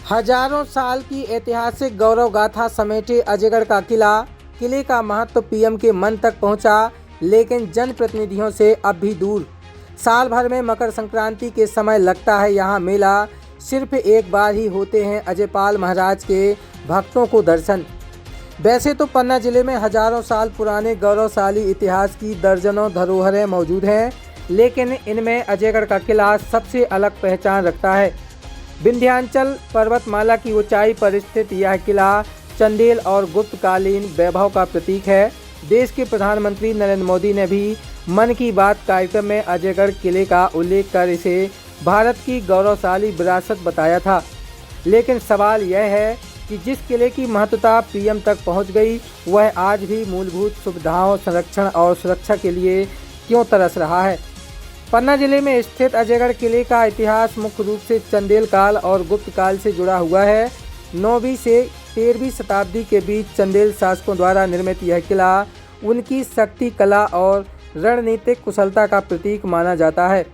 हजारों साल की ऐतिहासिक गौरव गाथा समेटे अजयगढ़ का किले का महत्व पीएम के मन तक पहुंचा, लेकिन जनप्रतिनिधियों से अब भी दूर। साल भर में मकर संक्रांति के समय लगता है यहाँ मेला, सिर्फ एक बार ही होते हैं अजयपाल महाराज के भक्तों को दर्शन। वैसे तो पन्ना जिले में हजारों साल पुराने गौरवशाली इतिहास की दर्जनों धरोहरें मौजूद हैं, लेकिन इनमें अजयगढ़ का किला सबसे अलग पहचान रखता है। विंध्याचल पर्वतमाला की ऊंचाई पर स्थित यह किला चंदेल और गुप्तकालीन वैभव का प्रतीक है। देश के प्रधानमंत्री नरेंद्र मोदी ने भी मन की बात कार्यक्रम में अजयगढ़ किले का उल्लेख कर इसे भारत की गौरवशाली विरासत बताया था। लेकिन सवाल यह है कि जिस किले की महत्वता पीएम तक पहुंच गई, वह आज भी मूलभूत सुविधाओं, संरक्षण और सुरक्षा के लिए क्यों तरस रहा है। पन्ना जिले में स्थित अजयगढ़ किले का इतिहास मुख्य रूप से चंदेल काल और गुप्त काल से जुड़ा हुआ है। 9वीं से 13वीं शताब्दी के बीच चंदेल शासकों द्वारा निर्मित यह किला उनकी शक्ति, कला और रणनीतिक कुशलता का प्रतीक माना जाता है।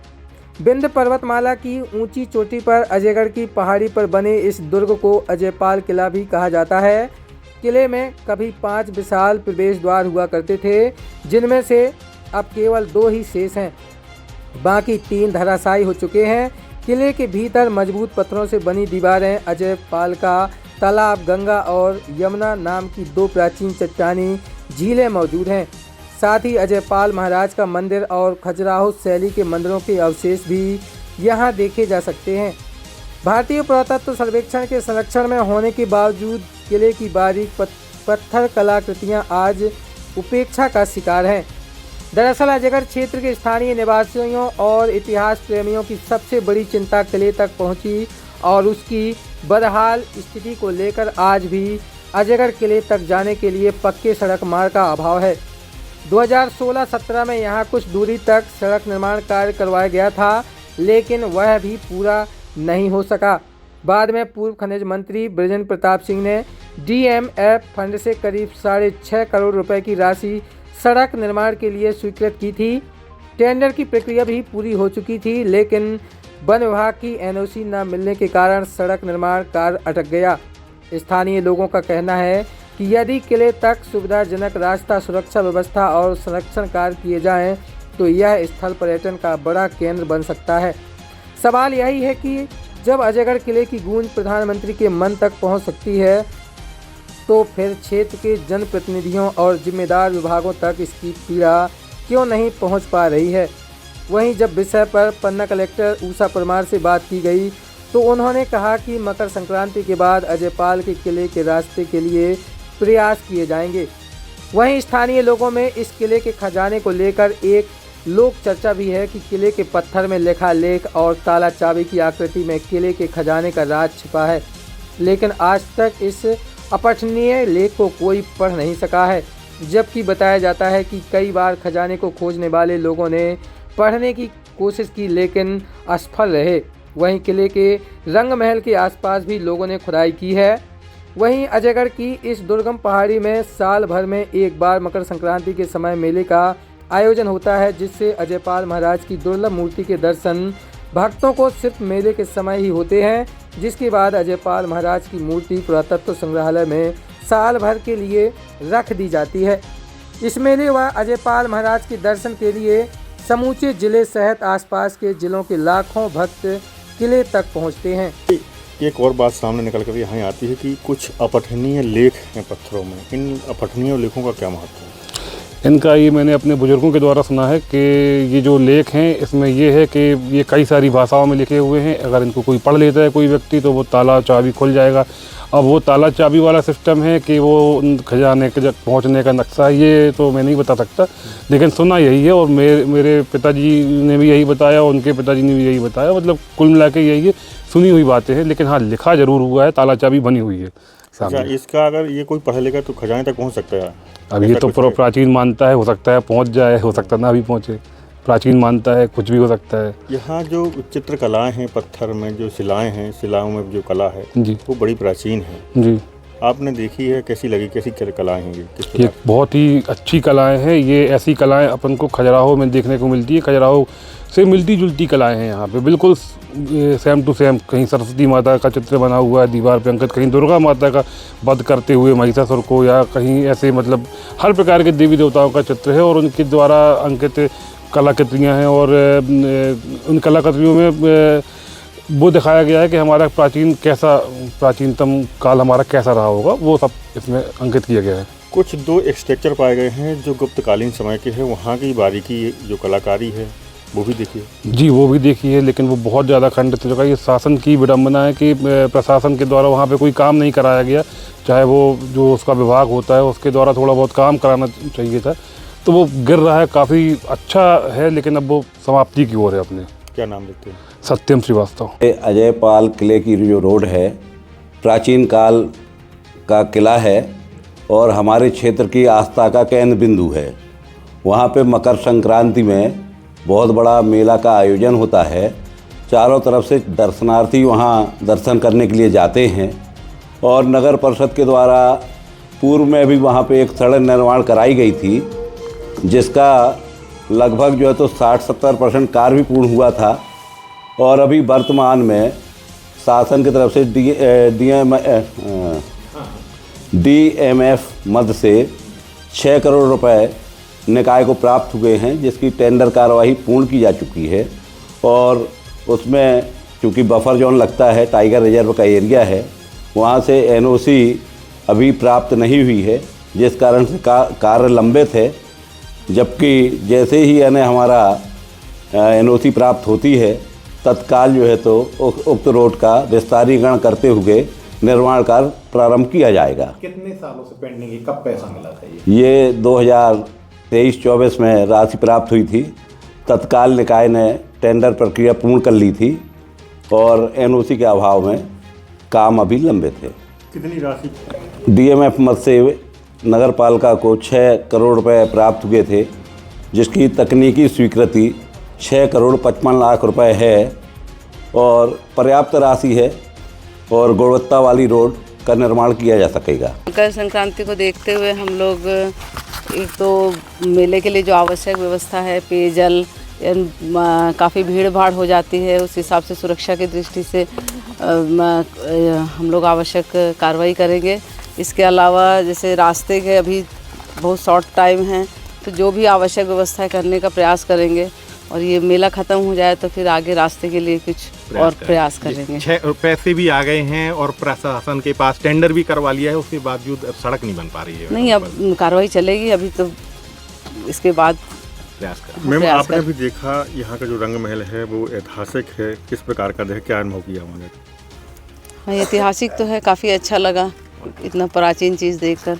विंध्य पर्वतमाला की ऊंची चोटी पर अजयगढ़ की पहाड़ी पर बने इस दुर्ग को अजयपाल किला भी कहा जाता है। किले में कभी 5 विशाल प्रवेश द्वार हुआ करते थे, जिनमें से अब केवल 2 ही शेष हैं, बाकी 3 धराशायी हो चुके हैं। किले के भीतर मजबूत पत्थरों से बनी दीवारें, अजयपाल का तालाब, गंगा और यमुना नाम की 2 प्राचीन चट्टानी झीलें मौजूद हैं। साथ ही अजयपाल महाराज का मंदिर और खजुराहो शैली के मंदिरों के अवशेष भी यहां देखे जा सकते हैं। भारतीय पुरातत्व सर्वेक्षण के संरक्षण में होने के बावजूद किले की बारीक पत्थर कलाकृतियां आज उपेक्षा का शिकार हैं। दरअसल अजयगढ़ क्षेत्र के स्थानीय निवासियों और इतिहास प्रेमियों की सबसे बड़ी चिंता किले तक पहुंची और उसकी बदहाल स्थिति को लेकर आज भी अजयगढ़ किले तक जाने के लिए पक्के सड़क मार्ग का अभाव है। 2016-17 में यहाँ कुछ दूरी तक सड़क निर्माण कार्य करवाया गया था, लेकिन वह भी पूरा नहीं हो सका। बाद में पूर्व खनिज मंत्री बृजेंद्र प्रताप सिंह ने DMF फंड से करीब 6.5 करोड़ रुपए की राशि सड़क निर्माण के लिए स्वीकृत की थी। टेंडर की प्रक्रिया भी पूरी हो चुकी थी, लेकिन वन विभाग की NOC न मिलने के कारण सड़क निर्माण कार्य अटक गया। स्थानीय लोगों का कहना है कि यदि किले तक सुविधाजनक रास्ता, सुरक्षा व्यवस्था और संरक्षण कार्य किए जाएं, तो यह स्थल पर्यटन का बड़ा केंद्र बन सकता है। सवाल यही है कि जब अजयगढ़ किले की गूंज प्रधानमंत्री के मन तक पहुंच सकती है, तो फिर क्षेत्र के जनप्रतिनिधियों और जिम्मेदार विभागों तक इसकी पीड़ा क्यों नहीं पहुंच पा रही है। वहीं जब विषय पर पन्ना कलेक्टर उषा परमार से बात की गई, तो उन्होंने कहा कि मकर संक्रांति के बाद अजयपाल के किले के रास्ते के लिए प्रयास किए जाएंगे। वहीं स्थानीय लोगों में इस किले के खजाने को लेकर एक लोक चर्चा भी है कि किले के पत्थर में लिखा लेख और ताला चाबी की आकृति में किले के खजाने का राज छिपा है, लेकिन आज तक इस अपठनीय लेख को कोई पढ़ नहीं सका है। जबकि बताया जाता है कि कई बार खजाने को खोजने वाले लोगों ने पढ़ने की कोशिश की, लेकिन असफल रहे। वहीं किले के रंग महल के आसपास भी लोगों ने खुदाई की है। वहीं अजयगढ़ की इस दुर्गम पहाड़ी में साल भर में एक बार मकर संक्रांति के समय मेले का आयोजन होता है, जिससे अजयपाल महाराज की दुर्लभ मूर्ति के दर्शन भक्तों को सिर्फ मेले के समय ही होते हैं, जिसके बाद अजयपाल महाराज की मूर्ति पुरातत्व संग्रहालय में साल भर के लिए रख दी जाती है। इस मेले व अजयपाल महाराज के दर्शन के लिए समूचे जिले सहित आसपास के जिलों के लाखों भक्त किले तक पहुंचते हैं। एक और बात सामने निकल कर यहाँ आती है कि कुछ अपठनीय लेख हैं पत्थरों में। इन अपठनीय लेखों का क्या महत्व है? इनका ये मैंने अपने बुजुर्गों के द्वारा सुना है कि ये जो लेख हैं, इसमें ये है कि ये कई सारी भाषाओं में लिखे हुए हैं। अगर इनको कोई पढ़ लेता है कोई व्यक्ति, तो वो ताला चाबी खुल जाएगा। अब वो ताला चाबी वाला सिस्टम है कि वो खजाने के पहुंचने का नक्शा, ये तो मैं नहीं बता सकता, लेकिन सुना यही है। और मेरे पिताजी ने भी यही बताया और उनके पिताजी ने भी यही बताया। मतलब कुल मिला के यही है, सुनी हुई बातें हैं, लेकिन हाँ लिखा ज़रूर हुआ है, ताला चाबी बनी हुई है। अच्छा, इसका अगर ये कोई पढ़ा लिखा तो खजाने तक पहुँच सकता है? अब ये तो प्राचीन मानता है, हो सकता है पहुँच जाए, हो सकता ना भी पहुँचे। प्राचीन मानता है, कुछ भी हो सकता है। यहाँ जो चित्रकलाएं हैं, पत्थर में जो शिलाएं हैं, शिलाओं में जो कला है जी, वो बड़ी प्राचीन है जी। आपने देखी है, कैसी लगी, कैसी कलाएं हैं ये, किस ये प्रकार? बहुत ही अच्छी कलाएं हैं। ये ऐसी कलाएं अपन को खजुराहो में देखने को मिलती है। खजुराहो से मिलती जुलती कलाएं हैं यहाँ पे, बिल्कुल सेम टू सेम। कहीं सरस्वती माता का चित्र बना हुआ है दीवार पे अंकित, कहीं दुर्गा माता का वध करते हुए महिषासुर को, या कहीं ऐसे मतलब हर प्रकार के देवी देवताओं का चित्र है और उनके द्वारा अंकित कलाकृतियाँ हैं। और उन कलाकृतियों में वो दिखाया गया है कि हमारा प्राचीनतम काल हमारा कैसा रहा होगा, वो सब इसमें अंकित किया गया है। कुछ 2 स्ट्रक्चर पाए गए हैं जो गुप्तकालीन समय के हैं, वहाँ की बारीकी जो कलाकारी है वो भी देखिए। जी, वो भी देखी है, लेकिन वो बहुत ज़्यादा खंडित हो चुका है। ये शासन की विडंबना है कि प्रशासन के द्वारा वहाँ पे कोई काम नहीं कराया गया, चाहे वो जो उसका विभाग होता है उसके द्वारा थोड़ा बहुत काम कराना चाहिए था, तो वो गिर रहा है। काफ़ी अच्छा है, लेकिन अब वो समाप्ति की ओर है अपने। क्या नाम लेते हैं? सत्यम श्रीवास्तव। अजय पाल किले की जो रोड है, प्राचीन काल का किला है और हमारे क्षेत्र की आस्था का केंद्र बिंदु है। वहाँ पे मकर संक्रांति में बहुत बड़ा मेला का आयोजन होता है। चारों तरफ से दर्शनार्थी वहाँ दर्शन करने के लिए जाते हैं और नगर परिषद के द्वारा पूर्व में भी वहाँ पे एक सड़क निर्माण कराई गई थी, जिसका लगभग जो है तो 60-70% कार्य भी पूर्ण हुआ था। और अभी वर्तमान में शासन की तरफ से DMF मद से 6 करोड़ रुपए निकाय को प्राप्त हुए हैं, जिसकी टेंडर कार्यवाही पूर्ण की जा चुकी है। और उसमें चूँकि बफर जोन लगता है, टाइगर रिजर्व का एरिया है, वहाँ से NOC अभी प्राप्त नहीं हुई है, जिस कारण से कार्य लंबित है। जबकि जैसे ही हमारा NOC प्राप्त होती है, तत्काल जो है तो उक्त रोड का विस्तारीकरण करते हुए निर्माण कार्य प्रारंभ किया जाएगा। कितने सालों से पेंडिंग है, कब पैसा मिला था ये? ये 2023-24 में राशि प्राप्त हुई थी। तत्काल निकाय ने टेंडर प्रक्रिया पूर्ण कर ली थी और NOC के अभाव में काम अभी लंबित है। कितनी राशि? DMF मद से नगर पालिका को 6 करोड़ रुपए प्राप्त हुए थे, जिसकी तकनीकी स्वीकृति 6 करोड़ 55 लाख रुपए है और पर्याप्त राशि है और गुणवत्ता वाली रोड का निर्माण किया जा सकेगा। मकर संक्रांति को देखते हुए हम लोग एक तो मेले के लिए जो आवश्यक व्यवस्था है, पेयजल, काफ़ी भीड़ भाड़ हो जाती है, उस हिसाब से सुरक्षा की दृष्टि से हम लोग आवश्यक कार्रवाई करेंगे। इसके अलावा जैसे रास्ते के अभी बहुत शॉर्ट टाइम है, तो जो भी आवश्यक व्यवस्था करने का प्रयास करेंगे और ये मेला ख़त्म हो जाए तो फिर आगे रास्ते के लिए कुछ और प्रयास करेंगे। 6 पैसे भी आ गए हैं और प्रशासन के पास टेंडर भी करवा लिया है, उसके बावजूद सड़क नहीं बन पा रही है। नहीं, अब कार्रवाई चलेगी, अभी तो इसके बाद प्रयास कर। मैम, आपने भी देखा यहाँ का जो रंग महल है वो ऐतिहासिक है, किस प्रकार का है, क्या अनुभव किया उन्होंने? हाँ, ऐतिहासिक तो है, काफ़ी अच्छा लगा इतना प्राचीन चीज़ देखकर।